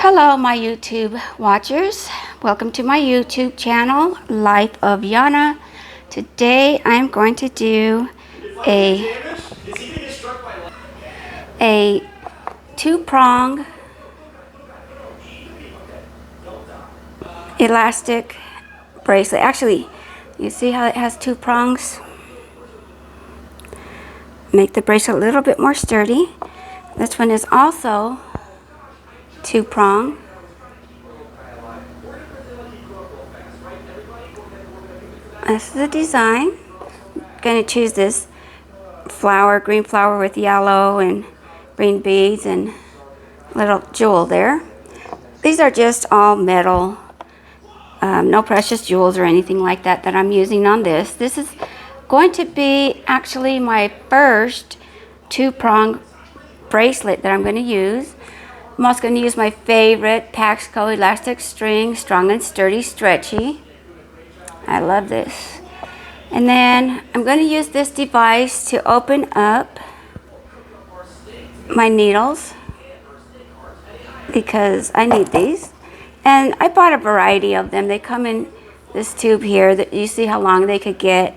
Hello my YouTube watchers, welcome to my YouTube channel, Life of Yana. Today I'm going to do a two-prong elastic bracelet. Actually, you see how it has two prongs? Make the bracelet a little bit more sturdy. This one is also two-prong. This is the design. I'm going to choose this green flower with yellow and green beads and little jewel there. These are just all metal, no precious jewels or anything like that I'm using on this. This is going to be actually my first two-prong bracelet that I'm going to use. I'm also going to use my favorite Paxco elastic string, strong and sturdy, stretchy. I love this. And then I'm going to use this device to open up my needles because I need these. And I bought a variety of them. They come in this tube here that you see how long they could get.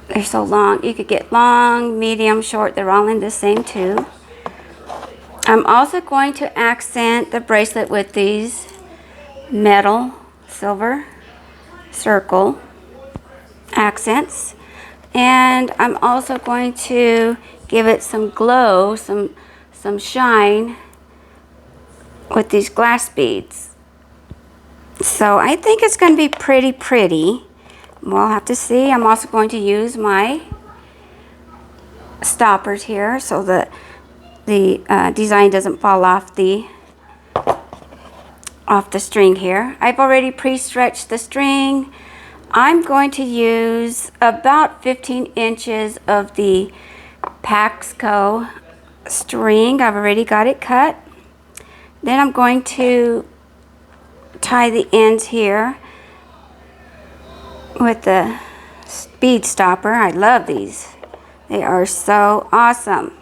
They're so long. You could get long, medium, short. They're all in the same tube. I'm also going to accent the bracelet with these metal silver circle accents, and I'm also going to give it some glow, some shine with these glass beads. So I think it's going to be pretty. We'll have to see. I'm also going to use my stoppers here so that the design doesn't fall off the string here. I've already pre-stretched the string. I'm going to use about 15 inches of the Paxco string. I've already got it cut. Then I'm going to tie the ends here with the bead stopper. I love these. They are so awesome.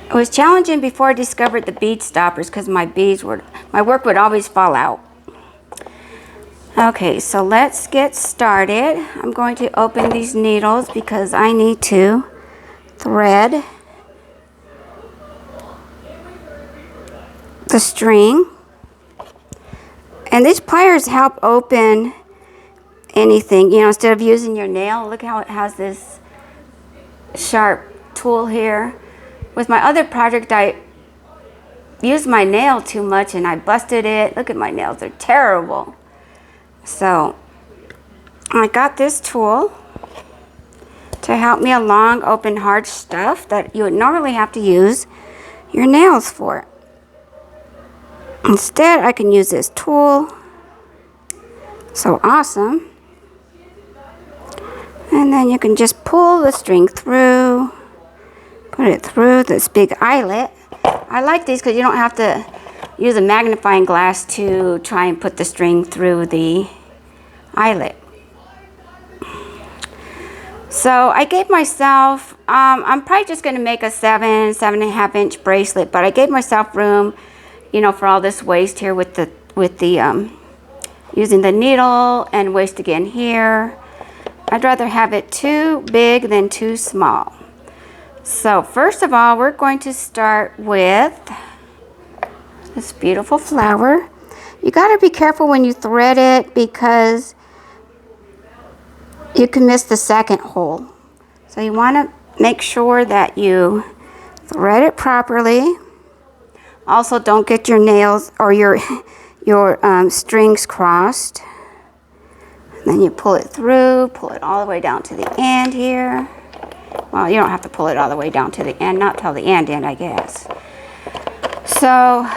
It was challenging before I discovered the bead stoppers because my work would always fall out. Okay, so let's get started. I'm going to open these needles because I need to thread the string. And these pliers help open anything, you know, instead of using your nail. Look how it has this sharp tool here. With my other project, I used my nail too much and I busted it. Look at my nails, they're terrible. So I got this tool to help me along open hard stuff that you would normally have to use your nails for. Instead, I can use this tool. So awesome. And then you can just pull the string through. Put it through this big eyelet. I like these because you don't have to use a magnifying glass to try and put the string through the eyelet. So I gave myself, I'm probably just going to make a 7.5 inch bracelet, but I gave myself room, you know, for all this waste here with the using the needle and waste again here. I'd rather have it too big than too small. So first of all, we're going to start with this beautiful flower. You got to be careful when you thread it because you can miss the second hole. So you want to make sure that you thread it properly. Also, don't get your nails or your strings crossed. And then you pull it through, pull it all the way down to the end here. Well, you don't have to pull it all the way down to the end, not till the end, I guess. So,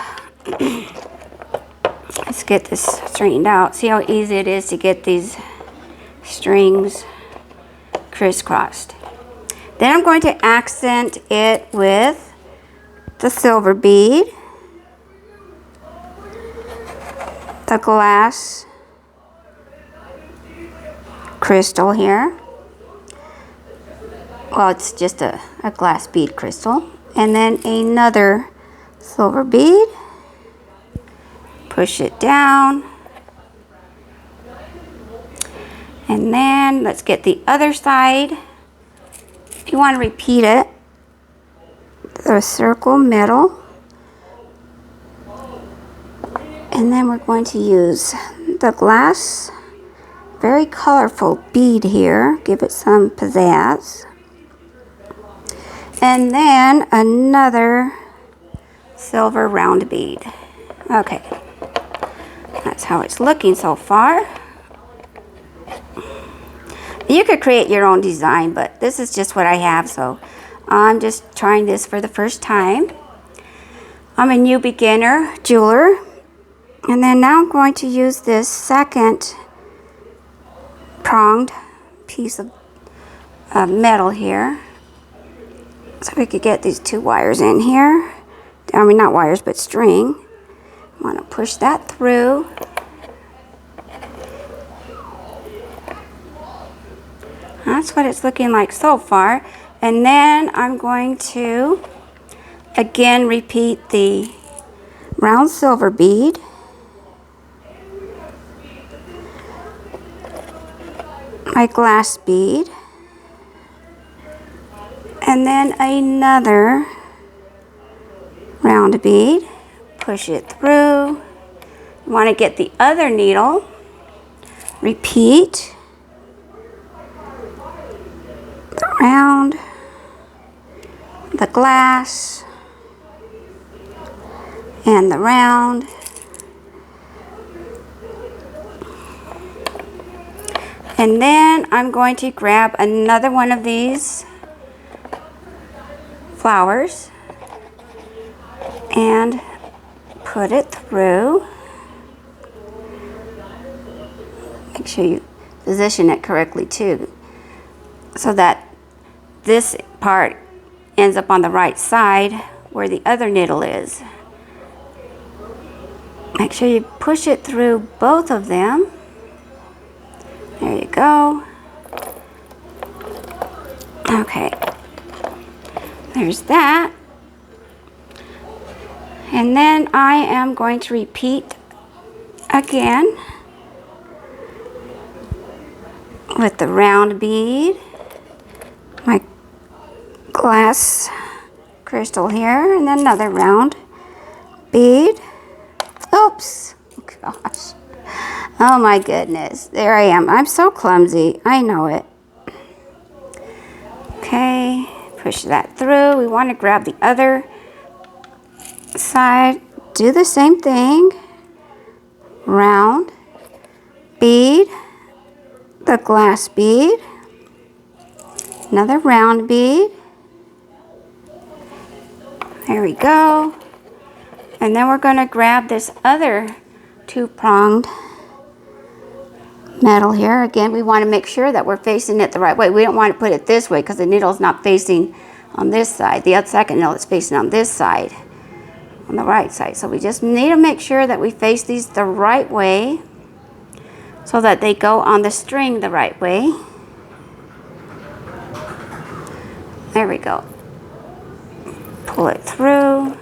let's get this straightened out. See how easy it is to get these strings crisscrossed. Then I'm going to accent it with the silver bead, the glass crystal here. Well, it's just a glass bead crystal. And then another silver bead, push it down, and then let's get the other side. If you want to repeat it, the circle middle, and then we're going to use the glass, very colorful bead here, give it some pizzazz, and then another silver round bead. Okay, that's how it's looking so far. You could create your own design, but this is just what I have, so I'm just trying this for the first time. I'm a new beginner jeweler, and then now I'm going to use this second pronged piece of metal here, so we could get these two wires in here. I mean, not wires, but string. I want to push that through. That's what it's looking like so far. And then I'm going to again repeat the round silver bead, my glass bead, and then another round bead, push it through. You want to get the other needle, repeat the round, the glass, and the round. And then I'm going to grab another one of these flowers and put it through. Make sure you position it correctly too, so that this part ends up on the right side where the other needle is. Make sure you push it through both of them. There you go. Okay, there's that. And then I am going to repeat again with the round bead, my glass crystal here, and then another round bead. Oops, gosh. Oh my goodness, there I am. I'm so clumsy, I know it. Okay, push that through. We want to grab the other side, do the same thing. Round bead, the glass bead, another round bead. There we go. And then we're going to grab this other two-pronged metal here. Again, we want to make sure that we're facing it the right way. We don't want to put it this way because the needle's not facing on this side. The second needle is facing on this side, on the right side. So we just need to make sure that we face these the right way so that they go on the string the right way. There we go. Pull it through.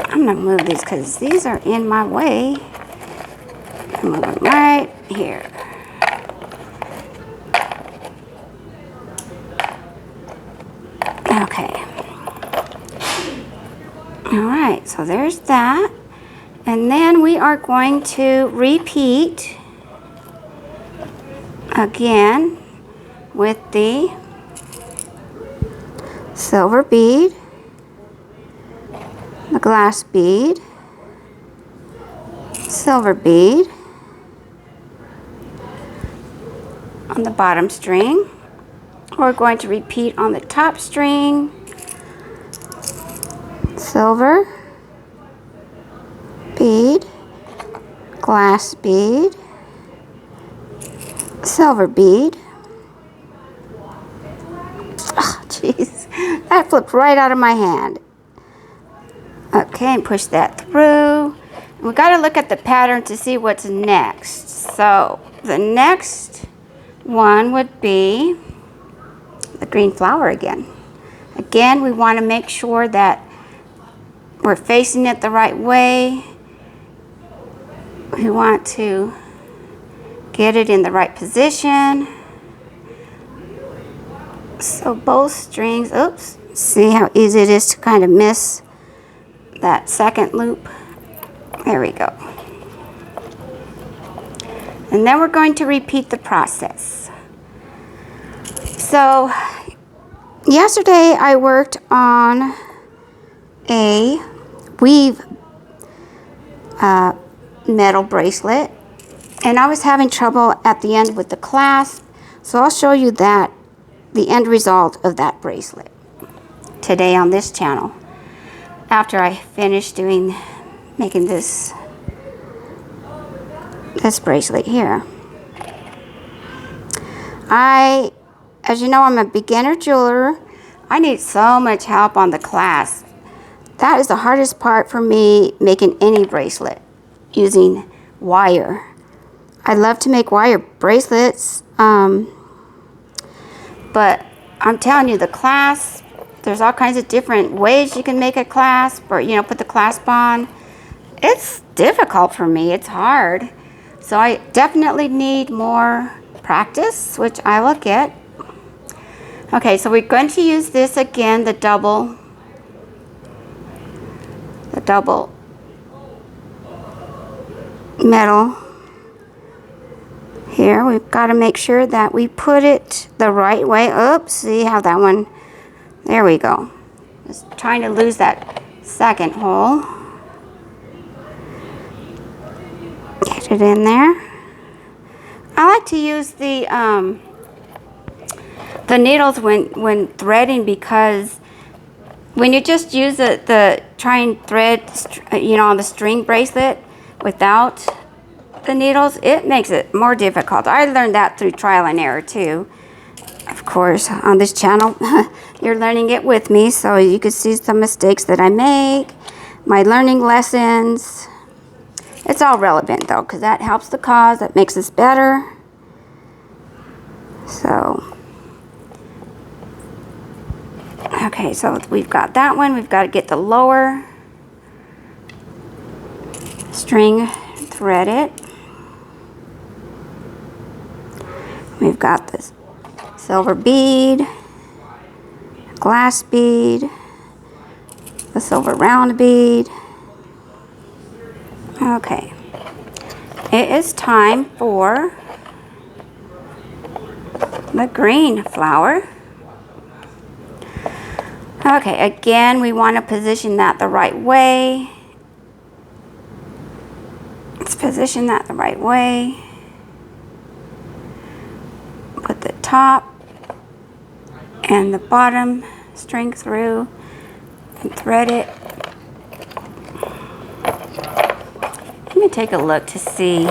I'm going to move these because these are in my way. I'm moving right here. Okay. All right, so there's that. And then we are going to repeat again with the silver bead, the glass bead, silver bead on the bottom string. We're going to repeat on the top string, silver bead, glass bead, silver bead. Oh, jeez, that flipped right out of my hand. Okay, and push that through. And we got to look at the pattern to see what's next. So the next one would be the green flower again. again, we want to make sure that we're facing it the right way. We want to get it in the right position. So both strings, oops, see how easy it is to kind of miss that second loop. There we go. And then we're going to repeat the process. So yesterday I worked on a weave metal bracelet, and I was having trouble at the end with the clasp, so I'll show you that, the end result of that bracelet today on this channel after I finish making this bracelet here. As you know, I'm a beginner jeweler. I need so much help on the clasp. That is the hardest part for me, making any bracelet using wire. I love to make wire bracelets, but I'm telling you, the clasp, there's all kinds of different ways you can make a clasp, or put the clasp on. It's difficult for me. It's hard. So I definitely need more practice, which I will get. Okay, so we're going to use this again, the double metal. Here, we've got to make sure that we put it the right way. Oops, see how that one, there we go. Just trying to lose that second hole. Get it in there. I like to use the needles when threading, because when you just use try and thread, on the string bracelet without the needles, it makes it more difficult. I learned that through trial and error too. Of course, on this channel, you're learning it with me, so you can see some mistakes that I make, my learning lessons. It's all relevant though, because that helps the cause, that makes us better. So, okay, so we've got that one. We've got to get the lower string, thread it. We've got this silver bead, glass bead, the silver round bead. Okay, it is time for the green flower. Okay, again, we want to position that the right way. Let's position that the right way. Put the top and the bottom string through and thread it. Let me take a look to see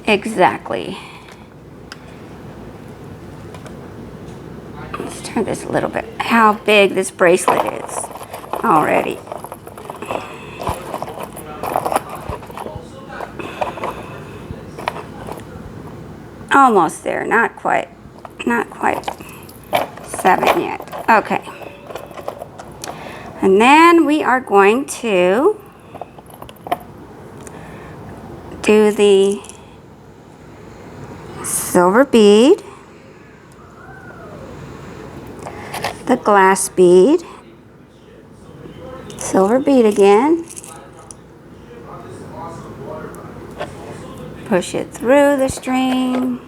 exactly. Let's turn this a little bit, how big this bracelet is already. Almost there, not quite 7 yet. Okay. And then we are going to do the silver bead, the glass bead, silver bead again, push it through the string,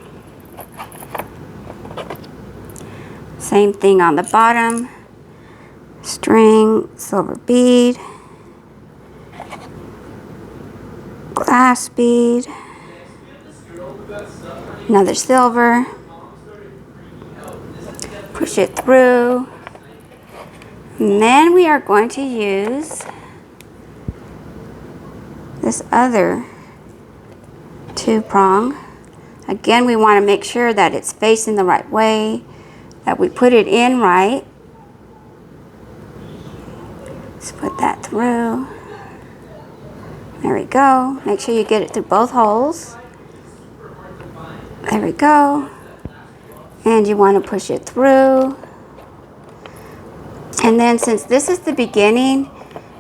same thing on the bottom, string, silver bead, glass bead, another silver, push it through, and then we are going to use this other 2-prong. Again, we want to make sure that it's facing the right way, that we put it in right. Let's put that through. There we go. Make sure you get it through both holes. There we go. And you want to push it through. And then since this is the beginning,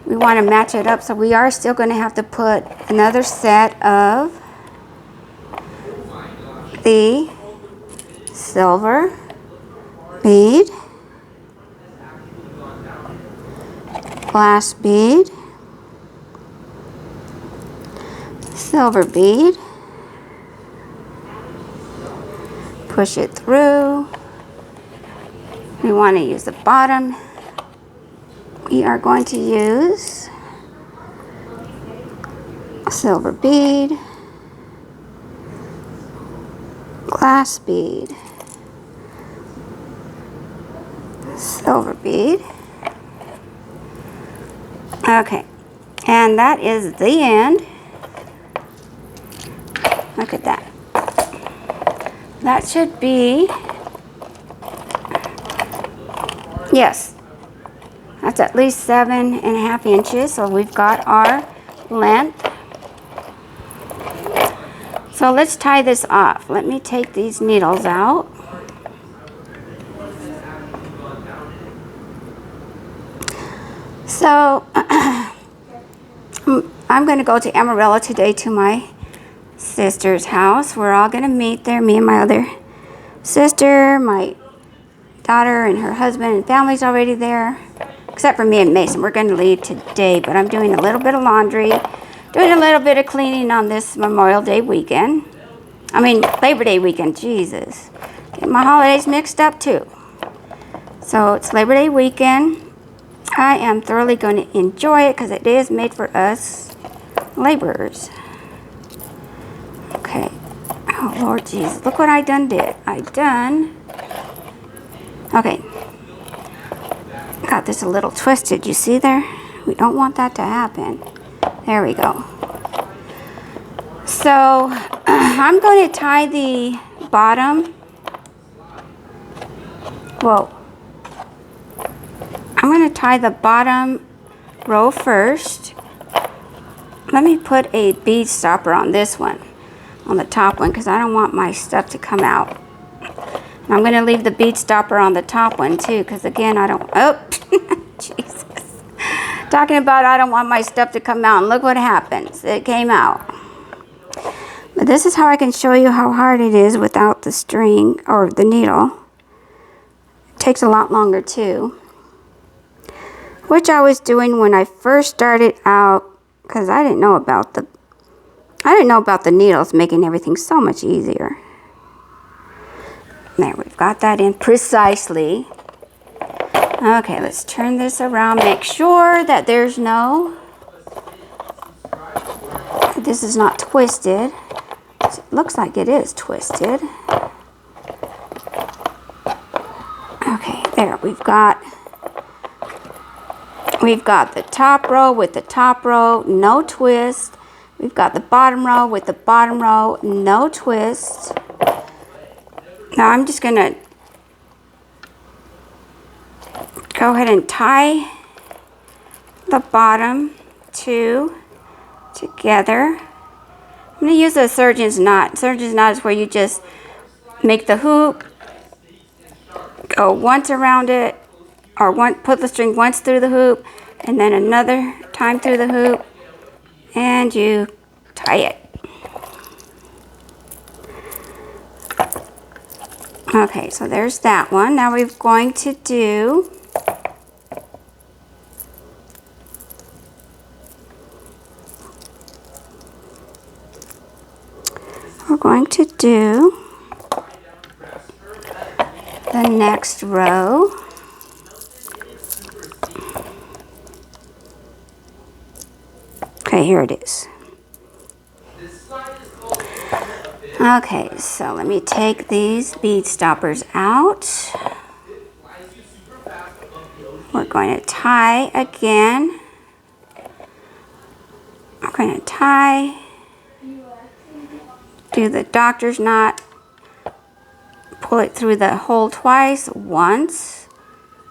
we want to match it up, so we are still going to have to put another set of the silver bead, glass bead, silver bead, push it through. We want to use the bottom. We are going to use a silver bead, glass bead, silver bead. Okay, and that is the end. Look at that. That should be, yes, that's at least 7.5 inches. So we've got our length. So let's tie this off. Let me take these needles out. So I'm going to go to Amarillo today to my sister's house. We're all going to meet there, me and my other sister, my daughter and her husband, and family's already there, except for me and Mason. We're going to leave today, but I'm doing a little bit of laundry, doing a little bit of cleaning on this Memorial Day weekend. I mean, Labor Day weekend, Jesus. Getting my holidays mixed up too. So it's Labor Day weekend. I am thoroughly going to enjoy it because it is made for us laborers. Okay. Oh, Lord Jesus. Look what I done did. Okay. Got this a little twisted. You see there? We don't want that to happen. There we go. So, I'm going to tie the bottom. Whoa. I'm going to tie the bottom row first. Let me put a bead stopper on this one, on the top one, because I don't want my stuff to come out. And I'm going to leave the bead stopper on the top one too, because again, I don't, oh, Jesus. Talking about I don't want my stuff to come out, and look what happens. It came out. But this is how I can show you how hard it is without the string or the needle. It takes a lot longer too. Which I was doing when I first started out, because I didn't know about the needles making everything so much easier. There, we've got that in precisely. Okay, let's turn this around. Make sure that this is not twisted. It looks like it is twisted. Okay, there, we've got the top row with the top row, no twist. We've got the bottom row with the bottom row, no twist. Now I'm just going to go ahead and tie the bottom two together. I'm going to use a surgeon's knot. Surgeon's knot is where you just make the hoop, go once around it, or put the string once through the hoop, and then another time through the hoop, and you tie it. Okay, so there's that one. Now we're going to do the next row. Okay, here it is. Okay, so let me take these bead stoppers out. We're going to tie again. I'm going to tie, do the doctor's knot, pull it through the hole twice, once,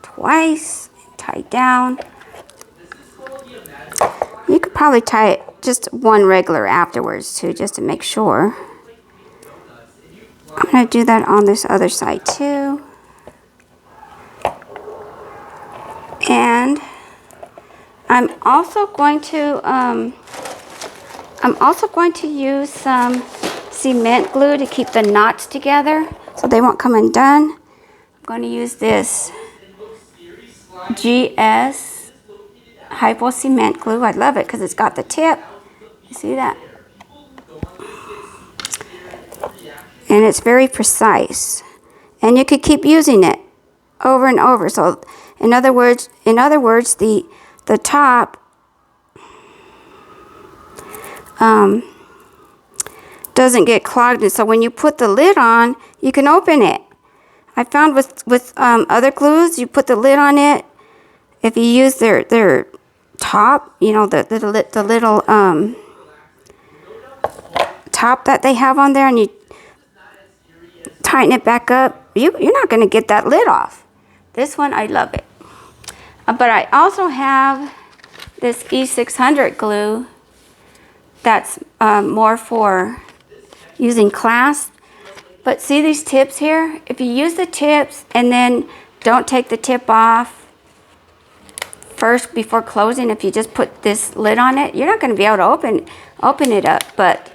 twice, tie down. You could probably tie it just one regular afterwards too, just to make sure. I'm going to do that on this other side too. I'm also going to use some cement glue to keep the knots together so they won't come undone. I'm going to use this GS Hypo cement glue. I love it because it's got the tip. You see that? And it's very precise. And you could keep using it over and over. So in other words, the top doesn't get clogged, and so when you put the lid on, you can open it. I found with other glues, you put the lid on it. If you use their top, you know, the little top that they have on there, and you tighten it back up, you're not going to get that lid off. This one, I love it. But I also have this E600 glue that's more for using clasp. But see these tips here? If you use the tips and then don't take the tip off first before closing, if you just put this lid on it, you're not going to be able to open it up. But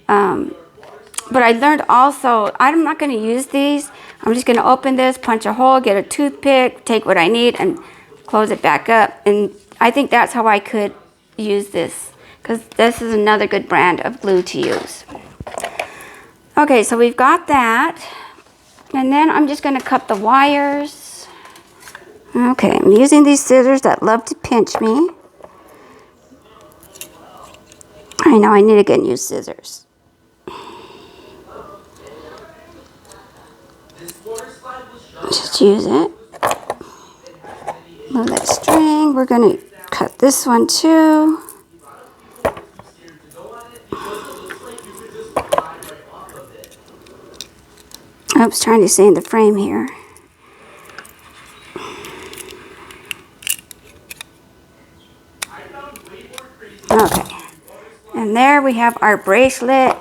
I learned also, I'm not going to use these. I'm just going to open this, punch a hole, get a toothpick, take what I need, and close it back up. And I think that's how I could use this, because this is another good brand of glue to use. Okay, so we've got that. And then I'm just going to cut the wires. Okay, I'm using these scissors that love to pinch me. I know I need to get new scissors. Just use it. Move that string. We're going to cut this one too. Oops, trying to stay in the frame here. Okay. And there we have our bracelet.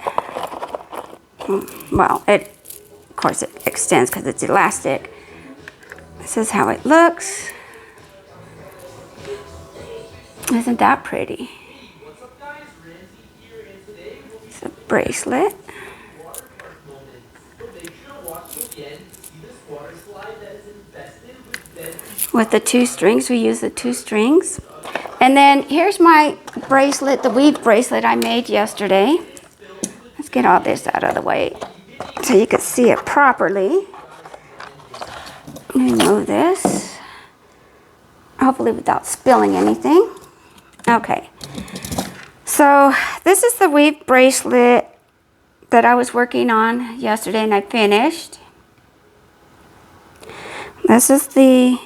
Well, of course it extends because it's elastic. This is how it looks. Isn't that pretty? It's a bracelet. With the 2 strings, we use the 2 strings. And then here's my bracelet, the weave bracelet I made yesterday. Let's get all this out of the way so you can see it properly. Remove this, hopefully without spilling anything. Okay, so this is the weave bracelet that I was working on yesterday and I finished. This is the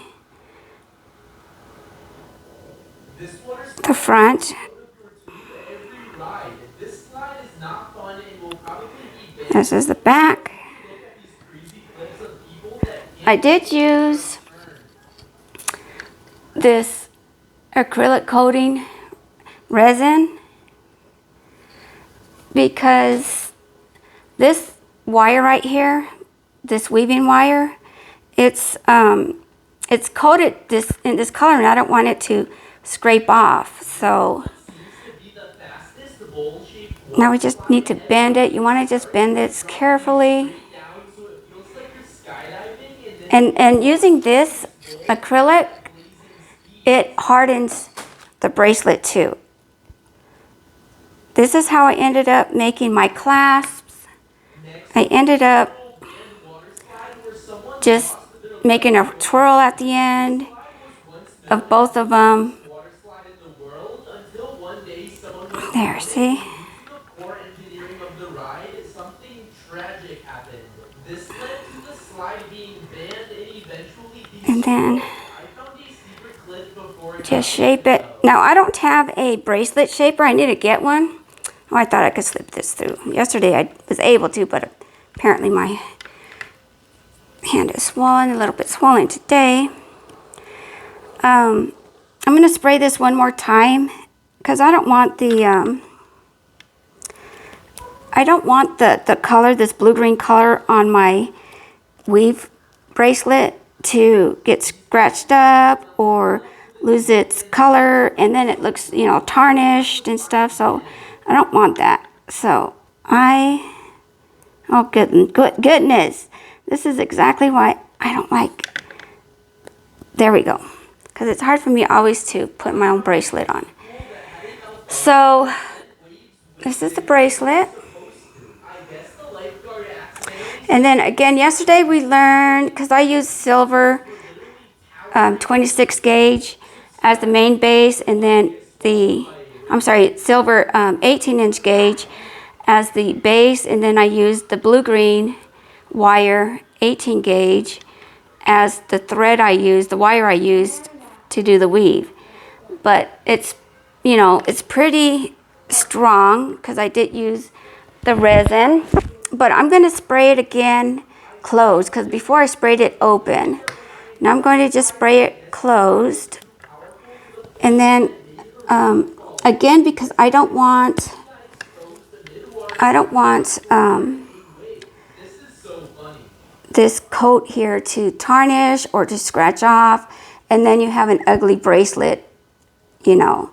front. This is the back. I did use this acrylic coating resin because this wire right here, this weaving wire, it's coated in this color and I don't want it to scrape off. So now we just need to bend it. You want to just bend this carefully. And using this acrylic, it hardens the bracelet too. This is how I ended up making my clasps. I ended up just making a twirl at the end of both of them. There, see? And then just shape it. Now I don't have a bracelet shaper. I need to get one. Oh, I thought I could slip this through. Yesterday I was able to, but apparently my hand is swollen, a little bit swollen today. I'm going to spray this one more time because I don't want the color, this blue-green color on my weave bracelet to get scratched up or lose its color, and then it looks, you know, tarnished and stuff. So I don't want that. So oh goodness, this is exactly why I don't like. There we go. Because it's hard for me always to put my own bracelet on. So this is the bracelet. And then again, yesterday we learned, because I used silver 26 gauge as the main base, and then silver 18-inch gauge as the base, and then I used the blue-green wire 18 gauge as the thread I used, the wire I used to do the weave. But it's, you know, it's pretty strong because I did use the resin. But I'm going to spray it again closed, because before I sprayed it open. Now I'm going to just spray it closed. And then again, because I don't want this coat here to tarnish or to scratch off, and then you have an ugly bracelet, you know,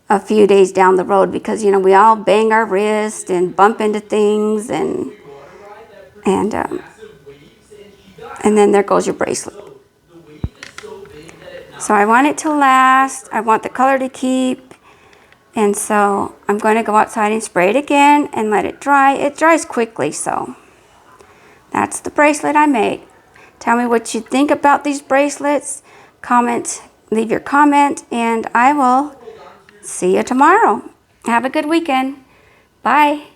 a few days down the road, because, you know, we all bang our wrist and bump into things, and then there goes your bracelet. So I want it to last. I want the color to keep. And so I'm going to go outside and spray it again and let it dry. It dries quickly, so that's the bracelet I made. Tell me what you think about these bracelets. Comment, leave your comment, and I will see you tomorrow. Have a good weekend. Bye.